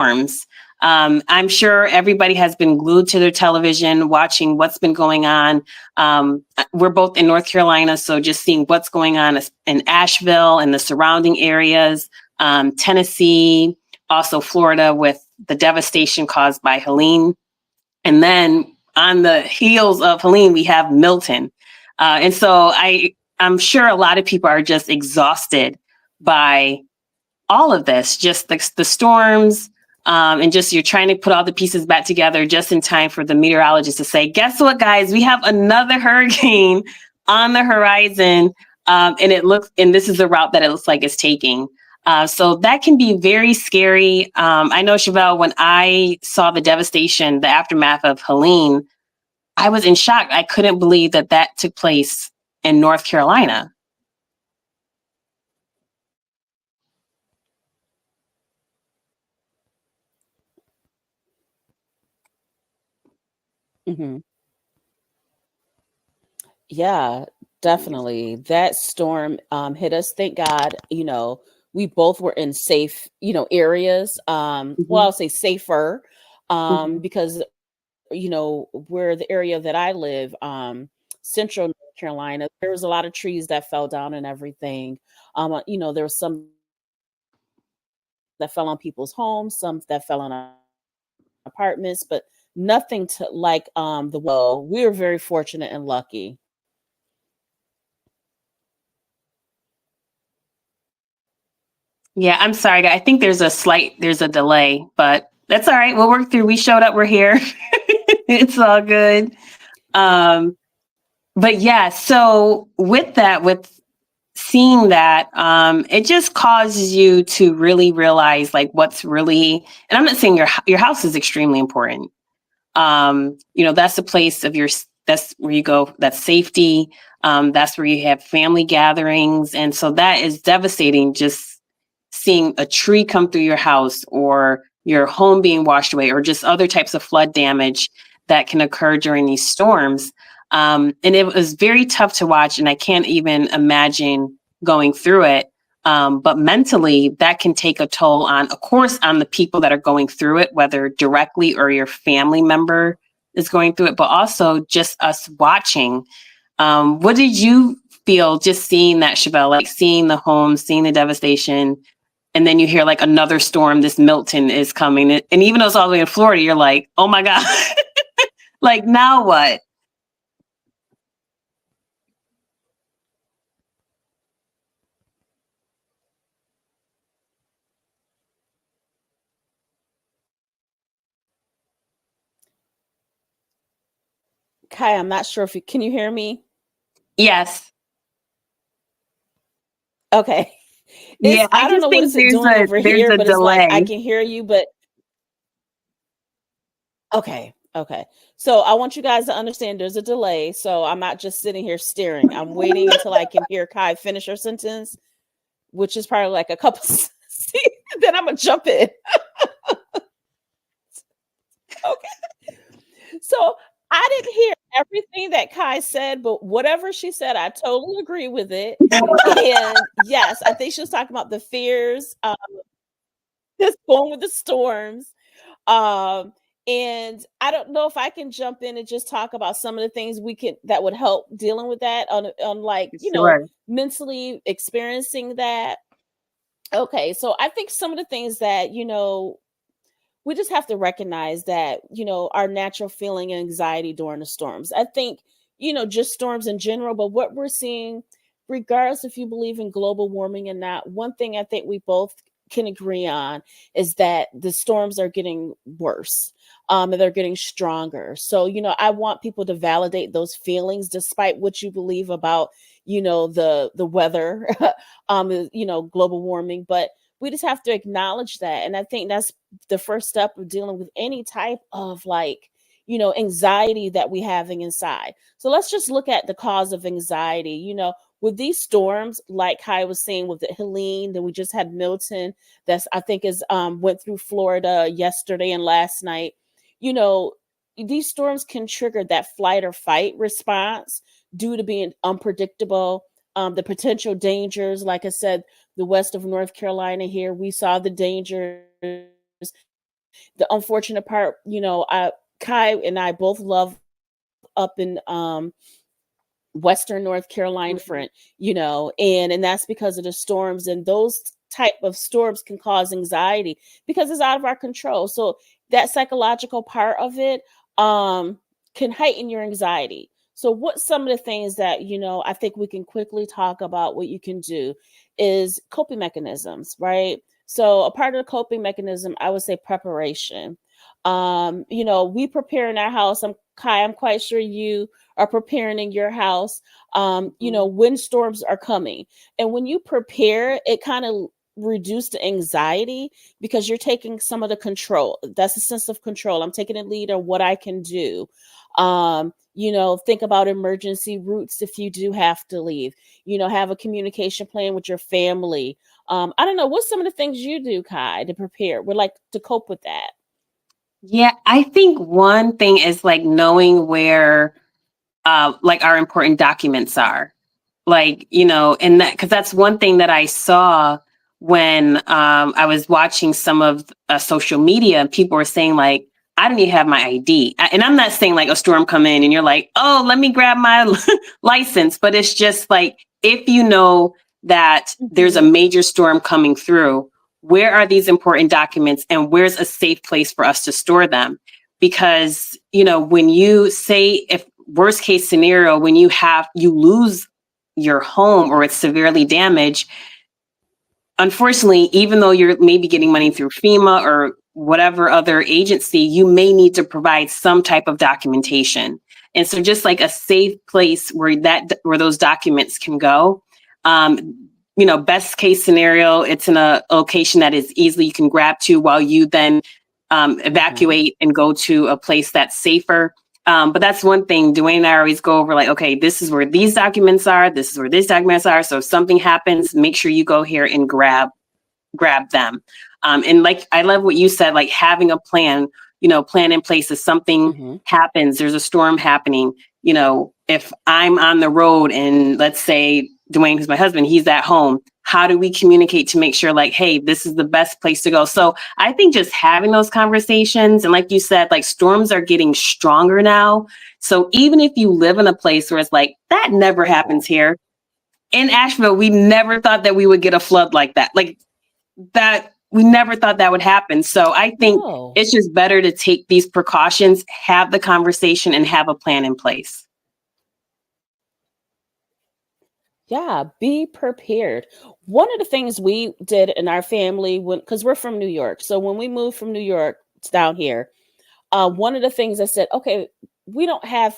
storms. I'm sure everybody has been glued to their television watching what's been going on. We're both in North Carolina, so just seeing what's going on in Asheville and the surrounding areas, Tennessee, also Florida with the devastation caused by Helene. And then on the heels of Helene, we have Milton. And so I'm sure a lot of people are just exhausted by all of this, just the storms, and just you're trying to put all the pieces back together just in time for the meteorologist to say, guess what, guys, we have another hurricane on the horizon. And this is the route that it looks like it's taking. So that can be very scary. I know, Chevelle, when I saw the devastation, the aftermath of Helene, I was in shock. I couldn't believe that took place in North Carolina. Hmm. Yeah, definitely. That storm hit us. Thank God, we both were in safe, areas. Well, Mm-hmm. I'll say safer, Mm-hmm. because where the area that I live, central North Carolina, there was a lot of trees that fell down and everything. There was some that fell on people's homes, some that fell on apartments, but nothing to like the well. We were very fortunate and lucky. Yeah, I'm sorry. I think there's a delay, but that's all right. We'll work through. We showed up. We're here. It's all good. Um, but yeah, so with seeing that, it just causes you to really realize like what's really, and I'm not saying your house is extremely important. That's the place that's where you go, that's safety. That's where you have family gatherings. And so that is devastating, just seeing a tree come through your house or your home being washed away or just other types of flood damage that can occur during these storms. And it was very tough to watch, and I can't even imagine going through it. But mentally, that can take a toll on, of course, on the people that are going through it, whether directly or your family member is going through it, but also just us watching. What did you feel just seeing that, Chevelle, like seeing the homes, seeing the devastation, and then you hear like another storm, this Milton is coming. And even though it's all the way in Florida, you're like, oh my God, like now what? Kai, I'm not sure if you can you hear me? Yes. Okay. Yeah, I I don't just know what think is it doing over there's here, a but it's like I delay. can hear you, but okay. Okay. So I want you guys to understand there's a delay. So I'm not just sitting here staring. I'm waiting until I can hear Kai finish her sentence, which is probably like a couple. Then I'm gonna jump in. Okay. So I didn't hear everything that Kai said, but whatever she said, I totally agree with it. And yes, I think she was talking about the fears, just going with the storms. Um, and I don't know if I can jump in and just talk about some of the things we can that would help dealing with that on like, Sure. mentally experiencing that. Okay, so I think some of the things that, we just have to recognize that, our natural feeling and anxiety during the storms. I think, just storms in general, but what we're seeing, regardless if you believe in global warming or not, one thing I think we both can agree on is that the storms are getting worse. And they're getting stronger. So, I want people to validate those feelings despite what you believe about, the weather, global warming. But we just have to acknowledge that. And I think that's the first step of dealing with any type of like anxiety that we having inside. So let's just look at the cause of anxiety. With these storms, like Kai was saying with the Helene, then we just had Milton, that's I think is went through Florida yesterday and last night. you know these storms can trigger that flight or fight response due to being unpredictable. The potential dangers, like I said, the west of North Carolina here, we saw the dangers The unfortunate part, Kai and I both love up in Western North Carolina Mhm. front, and that's because of the storms, and those type of storms can cause anxiety because it's out of our control. So that psychological part of it can heighten your anxiety. So what some of the things that, I think we can quickly talk about what you can do is coping mechanisms, right? So a part of the coping mechanism, I would say preparation. We prepare in our house. I'm quite sure you are preparing in your house, when storms are coming. And when you prepare, it kind of reduce the anxiety because you're taking some of the control. That's a sense of control. I'm taking a lead on what I can do. Think about emergency routes if you do have to leave. Have a communication plan with your family. I don't know, what's some of the things you do, Kai, to prepare? Would like to cope with that. Yeah, I think one thing is like knowing where like our important documents are. Like, and that, because that's one thing that I saw when I was watching some of social media, and people were saying like, I don't even have my ID. And I'm not saying like a storm come in and you're like, oh, let me grab my license. But it's just like, if you know that there's a Mhm. major storm coming through, where are these important documents and where's a safe place for us to store them? Because, when you say, if worst case scenario, when you lose your home or it's severely damaged, unfortunately, even though you're maybe getting money through FEMA or whatever other agency, you may need to provide some type of documentation. And so just like a safe place where those documents can go. Best case scenario, it's in a location that is easily you can grab to while you then Mhm. evacuate and go to a place that's safer. But that's one thing Dwayne and I always go over, like, okay, this is where these documents are. This is where these documents are. So if something happens, make sure you go here and grab them. And like, I love what you said, like having a plan in place if something Mhm. happens, there's a storm happening. If I'm on the road and let's say Dwayne, who's my husband, he's at home, how do we communicate to make sure like, hey, this is the best place to go? So I think just having those conversations, and like you said, like storms are getting stronger now. So even if you live in a place where it's like, that never happens here, in Asheville, we never thought that we would get a flood like that. Like that, we never thought that would happen. So I think No. it's just better to take these precautions, have the conversation, and have a plan in place. Yeah, be prepared. One of the things we did in our family, because we're from New York, so when we moved from New York down here, one of the things I said, okay, we don't have,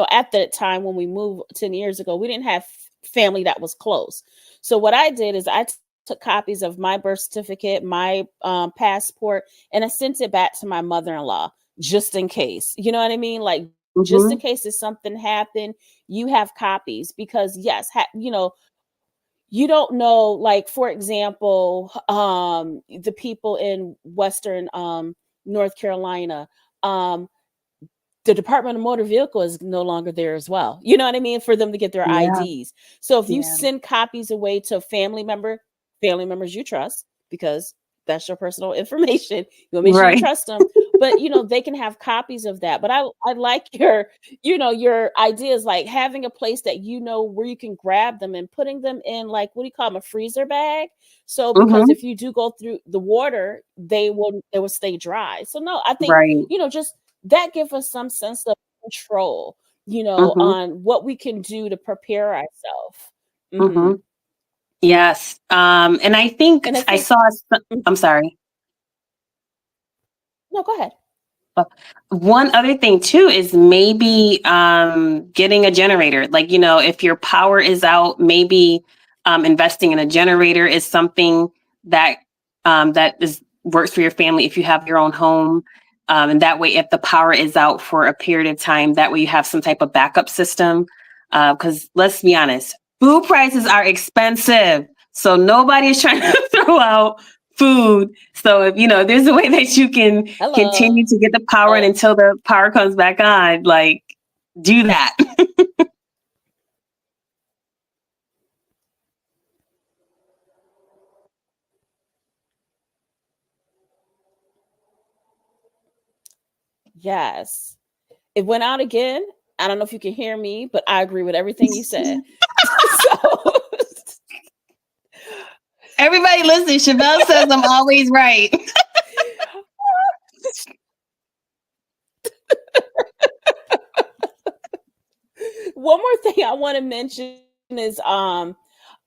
at the time when we moved 10 years ago, we didn't have family that was close. So what I did is I took copies of my birth certificate, my passport, and I sent it back to my mother-in-law just in case. You know what I mean? Like, just in Mm-hmm. case if something happened, you have copies because yes, you don't know, like, for example, the people in Western North Carolina, um, the Department of Motor Vehicle is no longer there as well. You know what I mean? For them to get their Yeah. IDs. So if you Yeah. send copies away to a family members you trust, because that's your personal information, you want to make sure you Right. trust them. But they can have copies of that. But I like your ideas, like having a place that where you can grab them and putting them in, like, what do you call them, a freezer bag. So because Mm-hmm. if you do go through the water, they will stay dry. So no, I think, Right. just that give us some sense of control, Mm-hmm. on what we can do to prepare ourselves. Mm-hmm. Hmm. Yes. And I think And I I think, saw, I'm mhm. sorry. No, go ahead. Uh, One other thing too is maybe getting a generator. Like, if your power is out, maybe investing in a generator is something that that is works for your family if you have your own home. And that way, if the power is out for a period of time, that way you have some type of backup system. Because let's be honest, food prices are expensive. So nobody is trying to throw out food. So if there's a way that you can continue Hello. to get the power in until the power comes back on, like do that. Yes. It went out again. I don't know if you can hear me, but I agree with everything you said. So Everybody listen, Chevelle says I'm always right. one more thing I want to mention is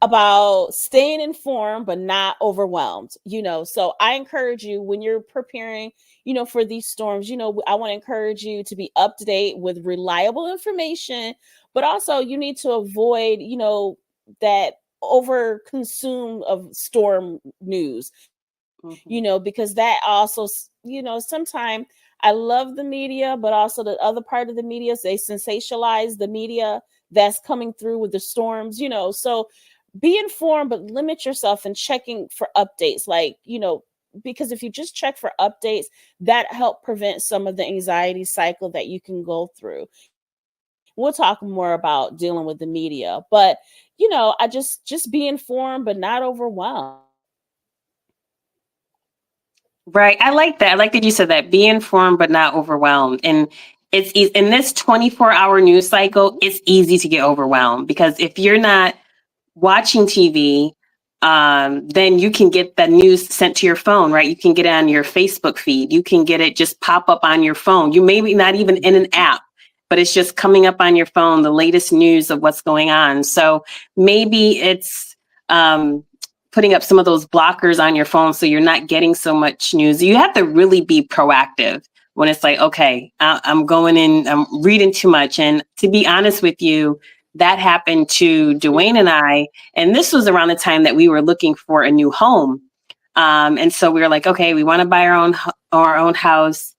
about staying informed but not overwhelmed. So I encourage you when you're preparing, for these storms, I want to encourage you to be up to date with reliable information, but also you need to avoid, that over consume of storm news, because that also, sometimes I love the media, but also the other part of the media, they sensationalize the media that's coming through with the storms, so be informed, but limit yourself in checking for updates. Like, because if you just check for updates, that help prevent some of the anxiety cycle that you can go through. We'll talk more about dealing with the media, but I just be informed, but not overwhelmed. Right. I like that. I like that you said that. Be informed, but not overwhelmed. And it's in this 24-hour news cycle, it's easy to get overwhelmed because if you're not watching TV, then you can get the news sent to your phone, right? You can get it on your Facebook feed. You can get it just pop up on your phone. You maybe not even in an app, but it's just coming up on your phone, the latest news of what's going on. So maybe it's putting up some of those blockers on your phone so you're not getting so much news. You have to really be proactive when it's like, okay, I'm going in, I'm reading too much. And to be honest with you, that happened to Dwayne and I. And this was around the time that we were looking for a new home. And so we were like, okay, we want to buy our own house.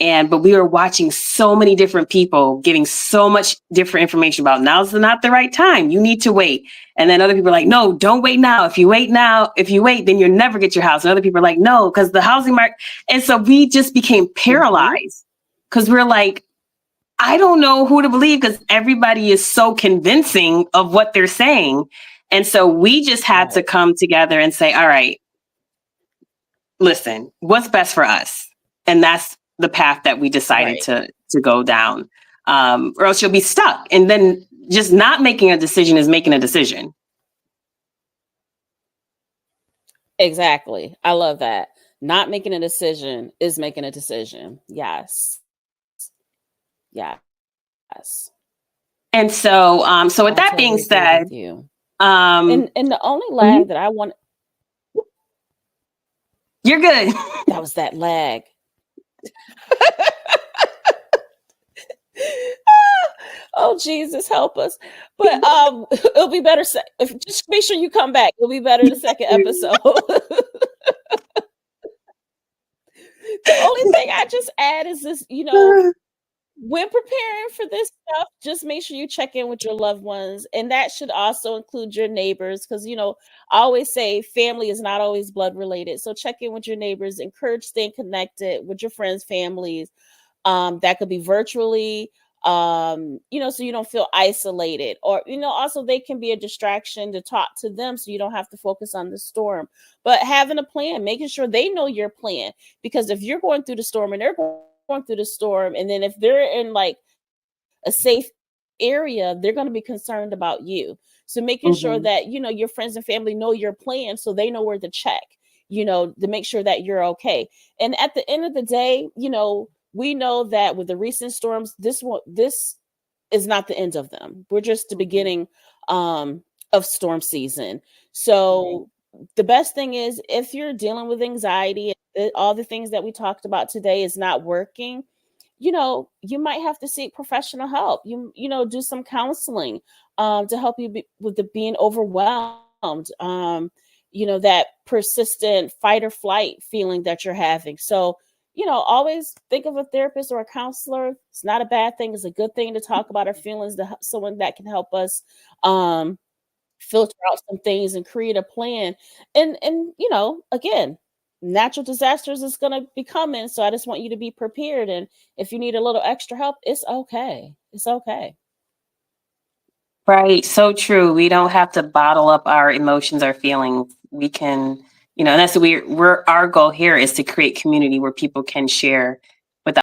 But we were watching so many different people giving so much different information about now's not the right time. You need to wait. And then other people are like, no, don't wait now. If you wait, then you'll never get your house. And other people are like, no, because the housing market. And so we just became paralyzed because we're like, I don't know who to believe because everybody is so convincing of what they're saying. And so we just had to come together and say, all right, listen, what's best for us? And that's the path that we decided to go down, or else you'll be stuck. And then just not making a decision is making a decision. Exactly. I love that. Not making a decision is making a decision. Yes. Yes. And so, so with that being said, and the only lag that I want. You're good. That was that lag. Oh, Jesus, help us. But it'll be better. Just make sure you come back. It'll be better the second episode. The only thing I just add is this, when preparing for this stuff, just make sure you check in with your loved ones. And that should also include your neighbors. Because, I always say family is not always blood related. So check in with your neighbors, encourage staying connected with your friends, families. That could be virtually, so you don't feel isolated, or, also they can be a distraction to talk to them so you don't have to focus on the storm. But having a plan, making sure they know your plan, because if you're going through the storm and they're going through the storm, and then if they're in like a safe area, they're going to be concerned about you. So making sure that, your friends and family know your plan so they know where to check, to make sure that you're okay. And at the end of the day, we know that with the recent storms, this is not the end of them. We're just the beginning of storm season. So the best thing is, if you're dealing with anxiety, all the things that we talked about today is not working, you might have to seek professional help. Do some counseling to help you with being overwhelmed. That persistent fight or flight feeling that you're having. So, always think of a therapist or a counselor. It's not a bad thing. It's a good thing to talk about our feelings, to someone that can help us filter out some things and create a plan. And again, natural disasters is going to be coming. So I just want you to be prepared. And if you need a little extra help, it's okay. It's okay. Right. So true. We don't have to bottle up our emotions, our feelings. We can, and that's our goal here is to create community where people can share